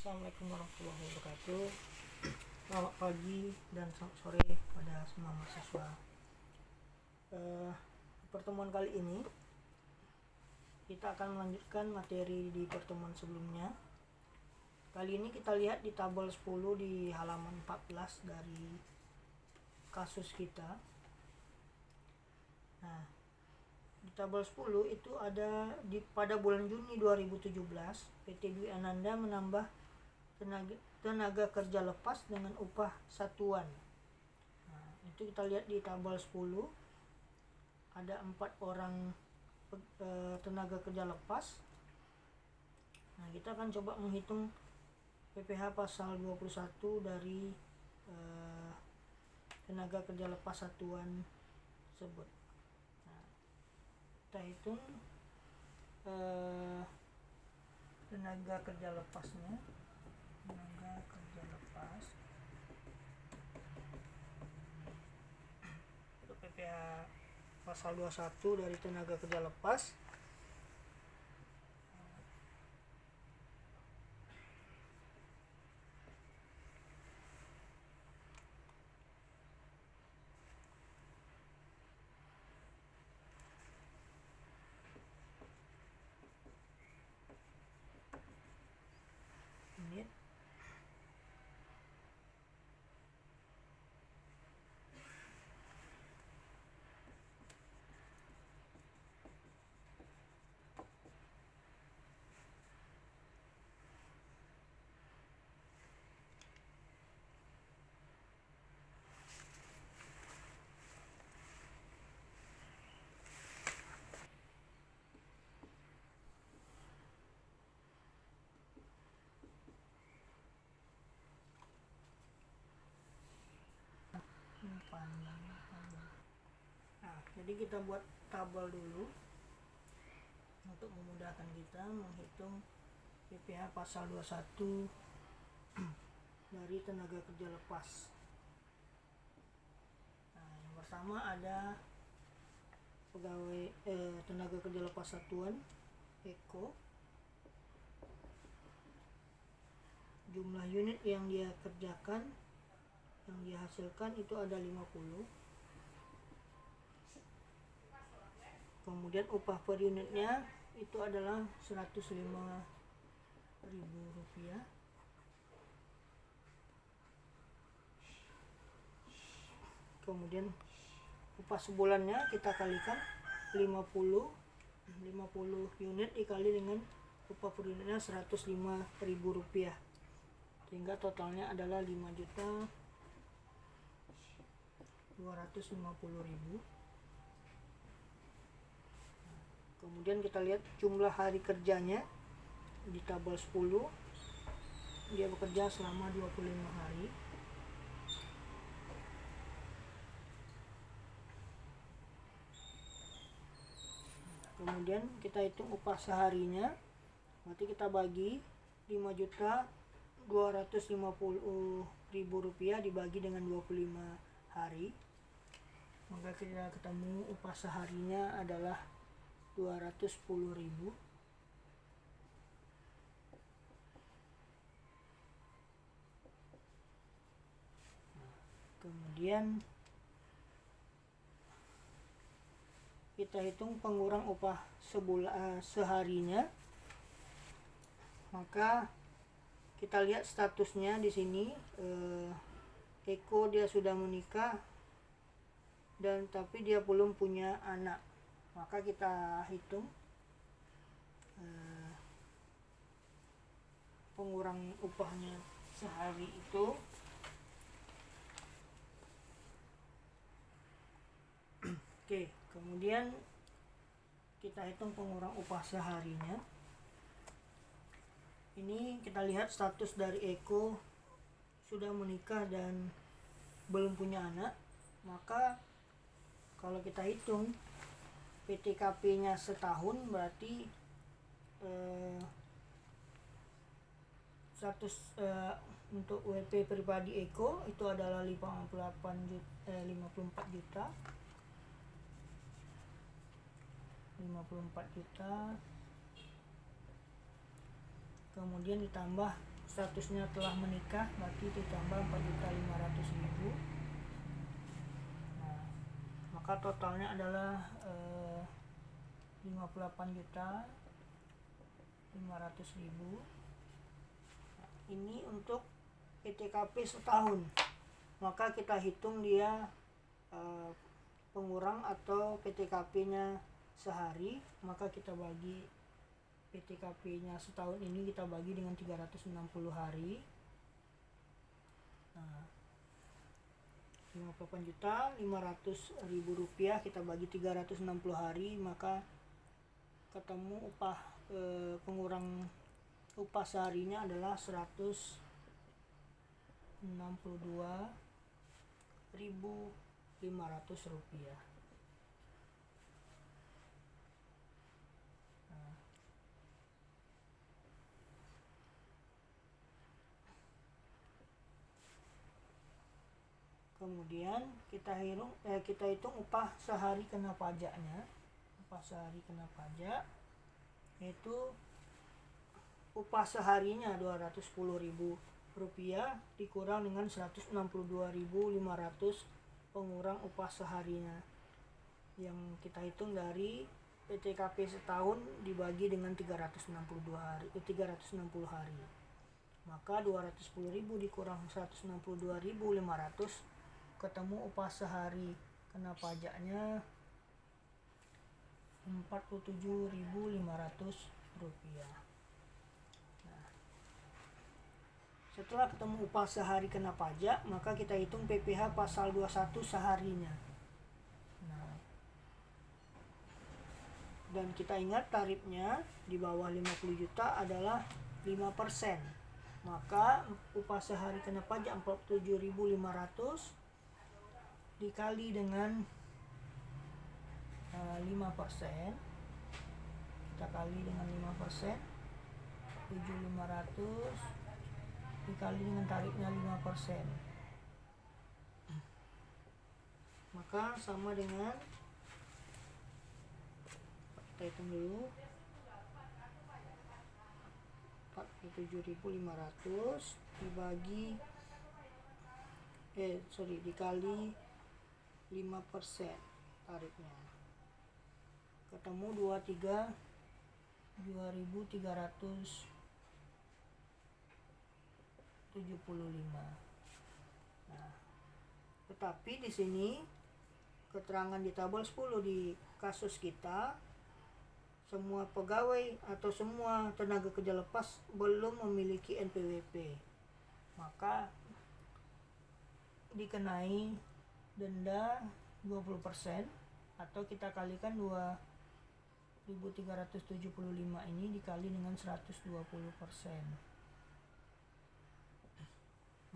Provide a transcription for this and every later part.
Assalamualaikum warahmatullahi wabarakatuh. Selamat pagi dan selamat sore pada semua mahasiswa. Pertemuan kali ini kita akan melanjutkan materi di pertemuan sebelumnya. Kali ini kita lihat di tabel 10 di halaman 14 dari kasus kita. Nah, di tabel 10 itu ada pada bulan Juni 2017 PT Dwi Ananda menambah tenaga kerja lepas dengan upah satuan. Nah, itu kita lihat di tabel 10 ada 4 orang tenaga kerja lepas. Nah, kita akan coba menghitung PPh pasal 21 dari tenaga kerja lepas satuan tersebut. Nah, kita hitung tenaga kerja lepasnya. Tenaga kerja lepas untuk PPh pasal 21 dari tenaga kerja lepas ini panjang. Nah, jadi kita buat tabel dulu untuk memudahkan kita menghitung PPh pasal 21 dari tenaga kerja lepas. Nah, yang pertama ada pegawai tenaga kerja lepas satuan Eko. Jumlah unit yang dia kerjakan, yang dia hasilkan itu ada 50. Kemudian upah per unitnya itu adalah Rp105.000. Kemudian upah sebulannya kita kalikan 50 unit dikali dengan upah per unitnya Rp105.000, sehingga totalnya adalah Rp5.250.000. Kemudian kita lihat jumlah hari kerjanya di tabel 10. Dia bekerja selama 25 hari. Kemudian kita hitung upah seharinya. Berarti kita bagi Rp5.250.000 dibagi dengan 25 hari. Maka kita ketemu upah seharinya adalah Rp210.000. Kemudian kita hitung pengurang upah seharinya. Maka kita lihat statusnya di sini. Eko dia sudah menikah dan tapi dia belum punya anak. Maka kita hitung pengurang upahnya sehari itu Oke, kemudian kita hitung pengurang upah seharinya. Ini kita lihat status dari Eko sudah menikah dan belum punya anak. Maka kalau kita hitung PTKP-nya setahun, berarti status untuk WP pribadi Eko itu adalah 54 juta. Kemudian ditambah statusnya telah menikah, berarti ditambah 4.500.000. Nah, maka totalnya adalah 58.500.000. Nah, ini untuk PTKP setahun. Maka kita hitung dia pengurang atau PTKP-nya sehari, maka kita bagi PTKP-nya setahun ini kita bagi dengan 360 hari. Nah, 58.500.000 rupiah kita bagi 360 hari, maka ketemu pengurang upah seharinya adalah 162.500 rupiah. Kemudian kita hitung upah sehari kena pajaknya. Upah sehari kena pajak yaitu upah seharinya 210.000 rupiah dikurang dengan 162.500 pengurang upah seharinya, yang kita hitung dari PTKP setahun dibagi dengan 360 hari. Maka 210.000 dikurang 162.500 ketemu upah sehari kena pajaknya 47.500 rupiah. Nah, setelah ketemu upah sehari kena pajak, maka kita hitung PPh pasal 21 seharinya. Nah, dan kita ingat tarifnya di bawah 50 juta adalah 5%. Maka upah sehari kena pajak 47.500 dikali dengan 5%, kita kali dengan 5%, 7.500 dikali dengan tarifnya 5%, maka sama dengan, kita hitung dulu, 47.500 dikali 5% tarifnya, ketemu 2.375. Nah, tetapi di sini keterangan di tabel 10 di kasus kita, semua pegawai atau semua tenaga kerja lepas belum memiliki NPWP, maka dikenai denda 20% atau kita kalikan 2.375 ini dikali dengan 120%.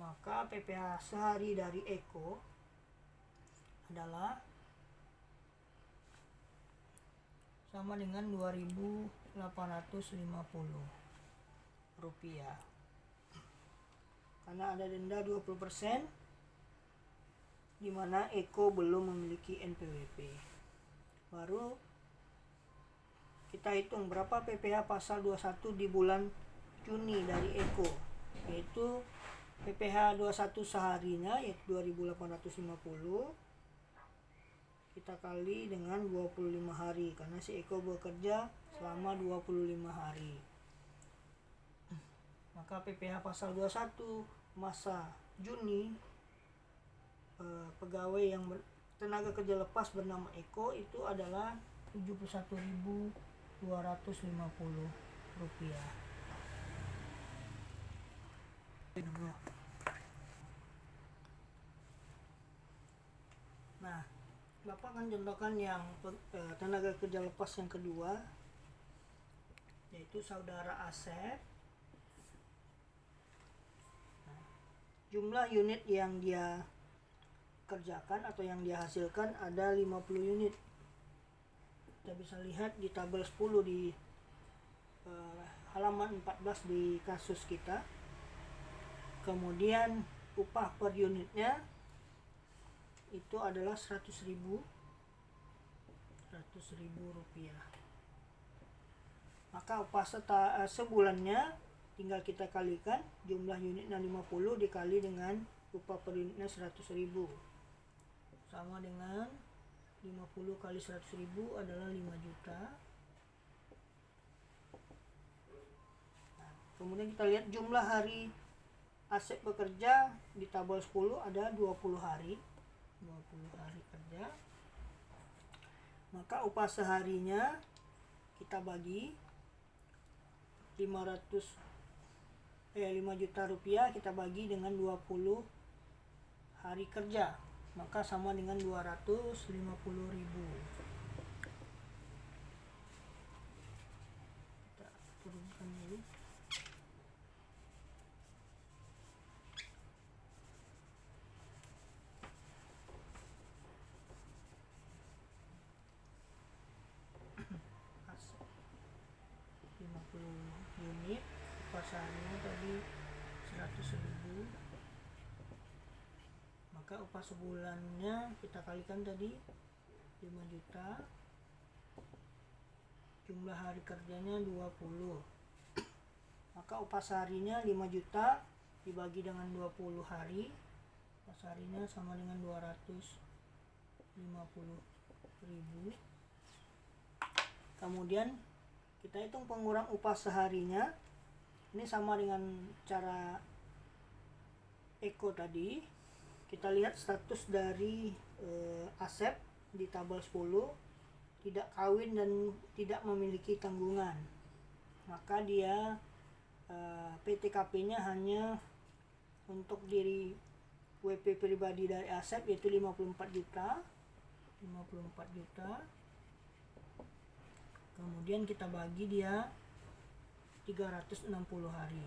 Maka PPh sehari dari Eko adalah sama dengan 2.850 rupiah. Karena ada denda 20%, di mana Eko belum memiliki NPWP. Baru kita hitung berapa PPh pasal 21 di bulan Juni dari Eko, yaitu PPh 21 seharinya yaitu 2.850 kita kali dengan 25 hari karena si Eko bekerja selama 25 hari. Maka PPh pasal 21 masa Juni pegawai yang tenaga kerja lepas bernama Eko itu adalah 71.250 rupiah. Nah, Bapak akan contohkan yang tenaga kerja lepas yang kedua, yaitu saudara Asep. Nah, jumlah unit yang dia kerjakan atau yang dia hasilkan ada 50 unit. Kita bisa lihat di tabel 10 di halaman 14 di kasus kita. Kemudian upah per unitnya itu adalah 100.000 rupiah. Maka upah sebulannya tinggal kita kalikan jumlah unitnya 50 dikali dengan upah per unitnya 100.000, sama dengan 50 kali 100.000 adalah 5 juta. Nah, kemudian kita lihat jumlah hari Asep bekerja di tabel 10 ada 20 hari kerja. Maka upah seharinya kita bagi 5 juta rupiah kita bagi dengan 20 hari kerja, maka sama dengan 250.000. Kita turunkan dulu. Asep 50 unit, upah seharinya tadi 100.000, maka upah sebulannya kita kalikan tadi 5 juta, jumlah hari kerjanya 20, maka upah seharinya 5 juta dibagi dengan 20 hari, upah seharinya sama dengan 250.000. Kemudian kita hitung pengurang upah seharinya. Ini sama dengan cara Eko tadi. Kita lihat status dari Asep di tabel 10, tidak kawin dan tidak memiliki tanggungan. Maka dia PTKP-nya hanya untuk diri WP pribadi dari Asep yaitu 54 juta. Kemudian kita bagi dia 360 hari.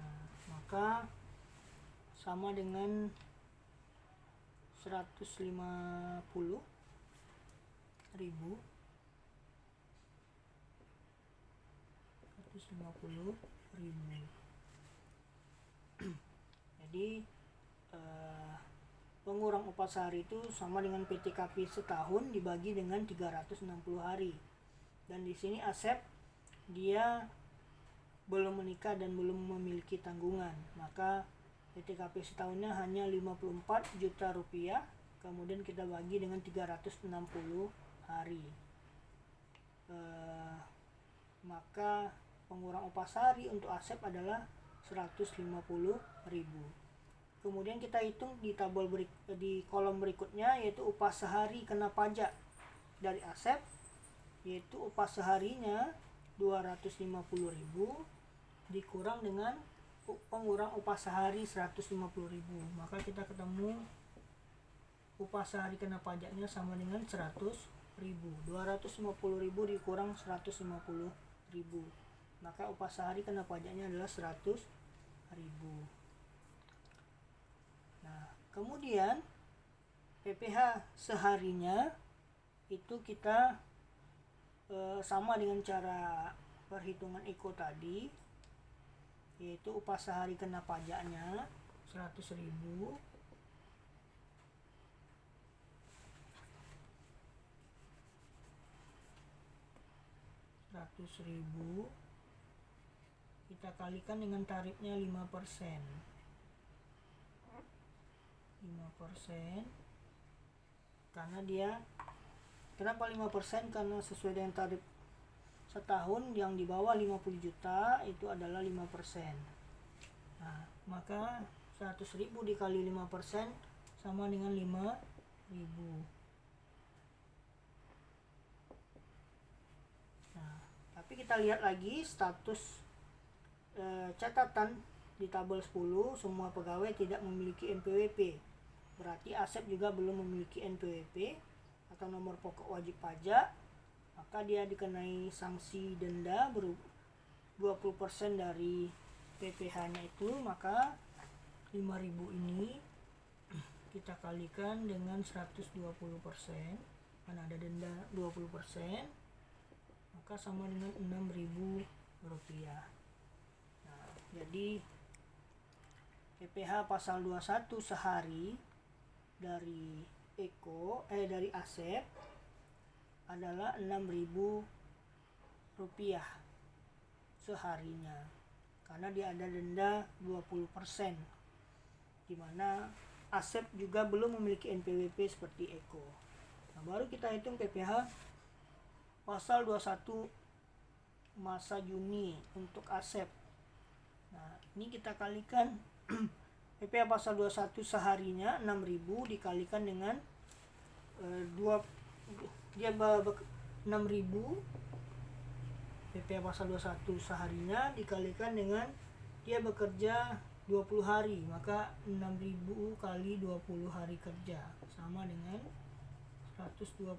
Nah, maka sama dengan 150.000. Jadi pengurang upah sehari itu sama dengan PTKP setahun dibagi dengan 360 hari. Dan di sini Asep dia belum menikah dan belum memiliki tanggungan, maka PTKP setahunnya hanya 54 juta rupiah. Kemudian kita bagi dengan 360 hari. Maka pengurang upah sehari untuk Asep adalah 150.000. Kemudian kita hitung di di kolom berikutnya, yaitu upah sehari kena pajak dari Asep, yaitu upah seharinya 250.000 dikurang dengan pengurang upah sehari 150.000, maka kita ketemu upah sehari kena pajaknya sama dengan 100.000. 250.000 dikurang 150.000, maka upah sehari kena pajaknya adalah 100.000. Nah, kemudian PPh seharinya itu kita sama dengan cara perhitungan Eko tadi, yaitu upah sehari kena pajaknya 100.000 kita kalikan dengan tarifnya 5%. Karena dia, kenapa 5%? Karena sesuai dengan tarif setahun yang di bawah 50 juta itu adalah 5%. Nah, maka 100.000 dikali 5% sama dengan 5.000. Nah, tapi kita lihat lagi status catatan di tabel 10, semua pegawai tidak memiliki NPWP. Berarti Asep juga belum memiliki NPWP atau nomor pokok wajib pajak, maka dia dikenai sanksi denda 20% dari PPh-nya itu. Maka 5.000 ini kita kalikan dengan 120%, karena ada denda 20%, maka sama dengan 6.000 rupiah. Nah, jadi PPh pasal 21 sehari dari dari Asep adalah 6.000 rupiah seharinya, karena dia ada denda 20%, dimana Asep juga belum memiliki NPWP seperti Eko. Nah, baru kita hitung PPh pasal 21 masa Juni untuk Asep. Nah, ini kita kalikan PPh pasal 21 seharinya 6.000 dikalikan dengan 6.000 PPh pasal 21 seharinya dikalikan dengan dia bekerja 20 hari, maka 6.000 kali 20 hari kerja sama dengan 120.000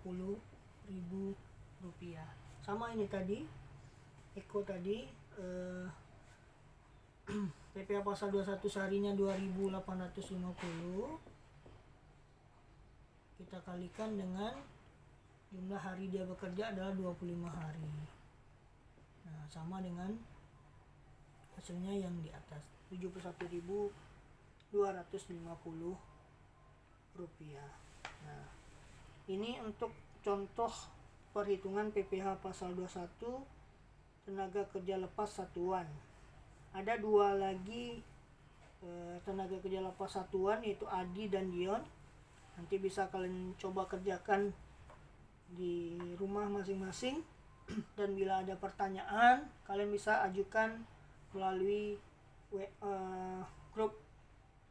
rupiah. Sama ini tadi Eko tadi PPh pasal 21 seharinya 2.850 kita kalikan dengan jumlah hari dia bekerja adalah 25 hari. Nah, sama dengan hasilnya yang di atas 71.250 rupiah. Nah, ini untuk contoh perhitungan PPh pasal 21 tenaga kerja lepas satuan. Ada dua lagi tenaga kerja lepas satuan, yaitu Adi dan Dion. Nanti bisa kalian coba kerjakan di rumah masing-masing. Dan bila ada pertanyaan, kalian bisa ajukan melalui grup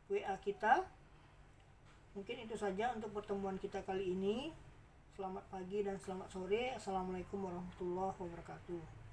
WA kita. Mungkin itu saja untuk pertemuan kita kali ini. Selamat pagi dan selamat sore. Assalamualaikum warahmatullahi wabarakatuh.